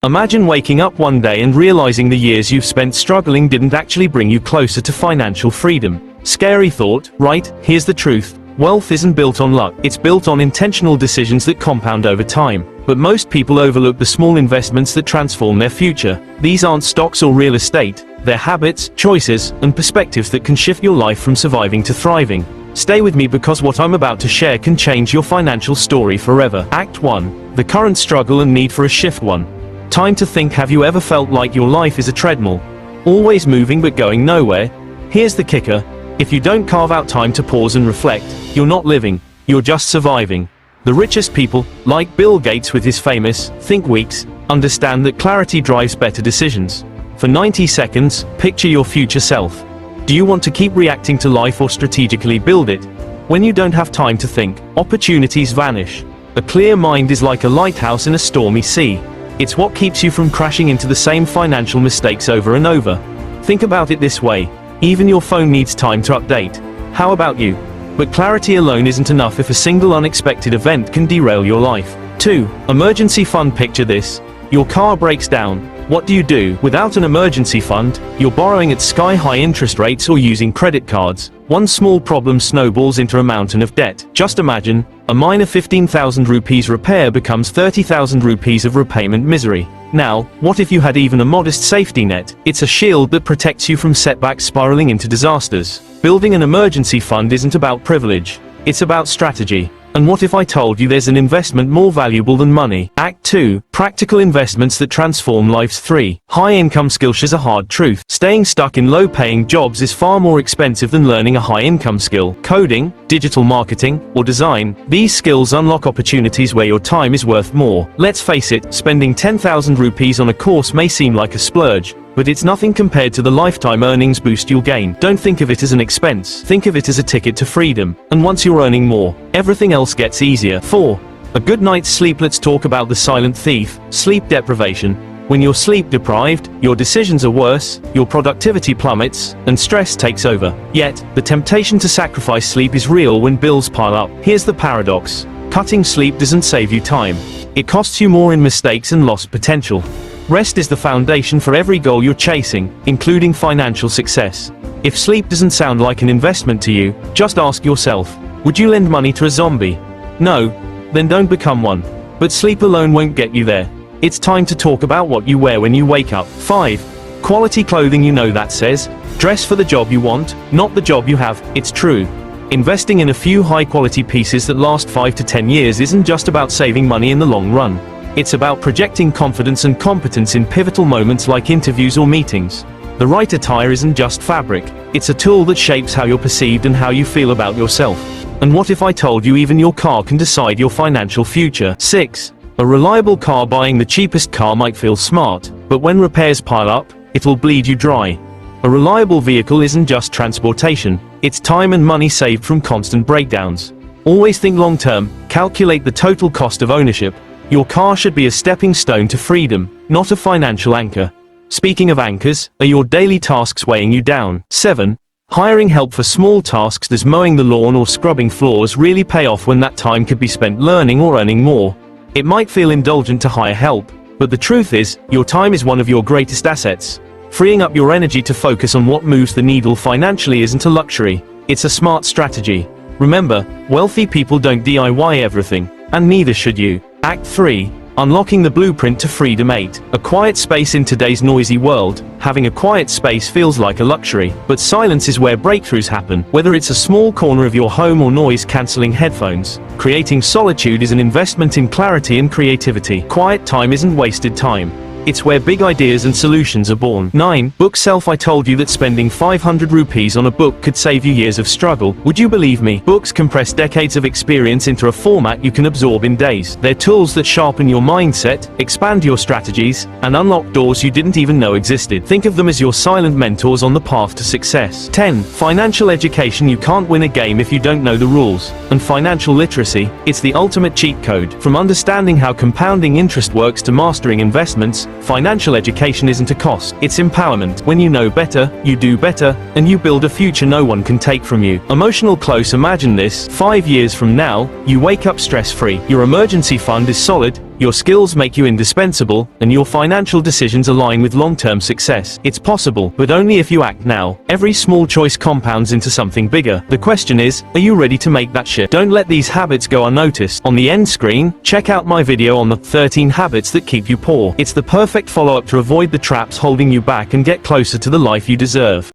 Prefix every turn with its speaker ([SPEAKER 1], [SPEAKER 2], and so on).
[SPEAKER 1] Imagine waking up one day and realizing the years you've spent struggling didn't actually bring you closer to financial freedom. Scary thought, right? Here's the truth. Wealth isn't built on luck, it's built on intentional decisions that compound over time. But most people overlook the small investments that transform their future. These aren't stocks or real estate, they're habits, choices, and perspectives that can shift your life from surviving to thriving. Stay with me because what I'm about to share can change your financial story forever. Act 1. The current struggle and need for a shift. 1. Time to think. Have you ever felt like your life is a treadmill? Always moving but going nowhere? Here's the kicker. If you don't carve out time to pause and reflect, you're not living, you're just surviving. The richest people, like Bill Gates with his famous Think Weeks, understand that clarity drives better decisions. For 90 seconds, picture your future self. Do you want to keep reacting to life or strategically build it? When you don't have time to think, opportunities vanish. A clear mind is like a lighthouse in a stormy sea. It's what keeps you from crashing into the same financial mistakes over and over. Think about it this way. Even your phone needs time to update. How about you? But clarity alone isn't enough if a single unexpected event can derail your life. 2. Emergency fund. Picture this. Your car breaks down. What do? Without an emergency fund, you're borrowing at sky-high interest rates or using credit cards. One small problem snowballs into a mountain of debt. Just imagine, a minor 15,000 rupees repair becomes 30,000 rupees of repayment misery. Now, what if you had even a modest safety net? It's a shield that protects you from setbacks spiraling into disasters. Building an emergency fund isn't about privilege, it's about strategy. And what if I told you there's an investment more valuable than money? Act 2. Practical investments that transform lives. 3. High-income skills. Is a hard truth. Staying stuck in low-paying jobs is far more expensive than learning a high-income skill. Coding, digital marketing, or design. These skills unlock opportunities where your time is worth more. Let's face it, spending 10,000 rupees on a course may seem like a splurge, but it's nothing compared to the lifetime earnings boost you'll gain. Don't think of it as an expense, think of it as a ticket to freedom. And once you're earning more, everything else gets easier. 4. A good night's sleep. Let's talk about the silent thief, sleep deprivation. When you're sleep deprived, your decisions are worse, your productivity plummets, and stress takes over. Yet, the temptation to sacrifice sleep is real when bills pile up. Here's the paradox. Cutting sleep doesn't save you time. It costs you more in mistakes and lost potential. Rest is the foundation for every goal you're chasing, including financial success. If sleep doesn't sound like an investment to you, just ask yourself, would you lend money to a zombie? No? Then don't become one. But sleep alone won't get you there. It's time to talk about what you wear when you wake up. 5. Quality clothing. You know that says, dress for the job you want, not the job you have. It's true. Investing in a few high-quality pieces that last 5 to 10 years isn't just about saving money in the long run. It's about projecting confidence and competence in pivotal moments like interviews or meetings. The right attire isn't just fabric, it's a tool that shapes how you're perceived and how you feel about yourself. And what if I told you even your car can decide your financial future? 6. A reliable car. Buying the cheapest car might feel smart, but when repairs pile up, it'll bleed you dry. A reliable vehicle isn't just transportation, it's time and money saved from constant breakdowns. Always think long-term, calculate the total cost of ownership. Your car should be a stepping stone to freedom, not a financial anchor. Speaking of anchors, are your daily tasks weighing you down? 7. Hiring help for small tasks. Does mowing the lawn or scrubbing floors really pay off when that time could be spent learning or earning more? It might feel indulgent to hire help, but the truth is, your time is one of your greatest assets. Freeing up your energy to focus on what moves the needle financially isn't a luxury, it's a smart strategy. Remember, wealthy people don't DIY everything, and neither should you. Act 3. Unlocking the blueprint to freedom. 8. A quiet space. In today's noisy world, having a quiet space feels like a luxury, but silence is where breakthroughs happen. Whether it's a small corner of your home or noise-canceling headphones, creating solitude is an investment in clarity and creativity. Quiet time isn't wasted time. It's where big ideas and solutions are born. 9. Book self. I told you that spending 500 rupees on a book could save you years of struggle. Would you believe me? Books compress decades of experience into a format you can absorb in days. They're tools that sharpen your mindset, expand your strategies, and unlock doors you didn't even know existed. Think of them as your silent mentors on the path to success. 10. Financial education. You can't win a game if you don't know the rules. And financial literacy, it's the ultimate cheat code. From understanding how compounding interest works to mastering investments, financial education isn't a cost, it's empowerment. When you know better, you do better, and you build a future no one can take from you. Emotional close. Imagine this, 5 years from now, you wake up stress-free, your emergency fund is solid, your skills make you indispensable, and your financial decisions align with long-term success. It's possible, but only if you act now. Every small choice compounds into something bigger. The question is, are you ready to make that shift? Don't let these habits go unnoticed. On the end screen, check out my video on the 13 habits that keep you poor. It's the perfect follow-up to avoid the traps holding you back and get closer to the life you deserve.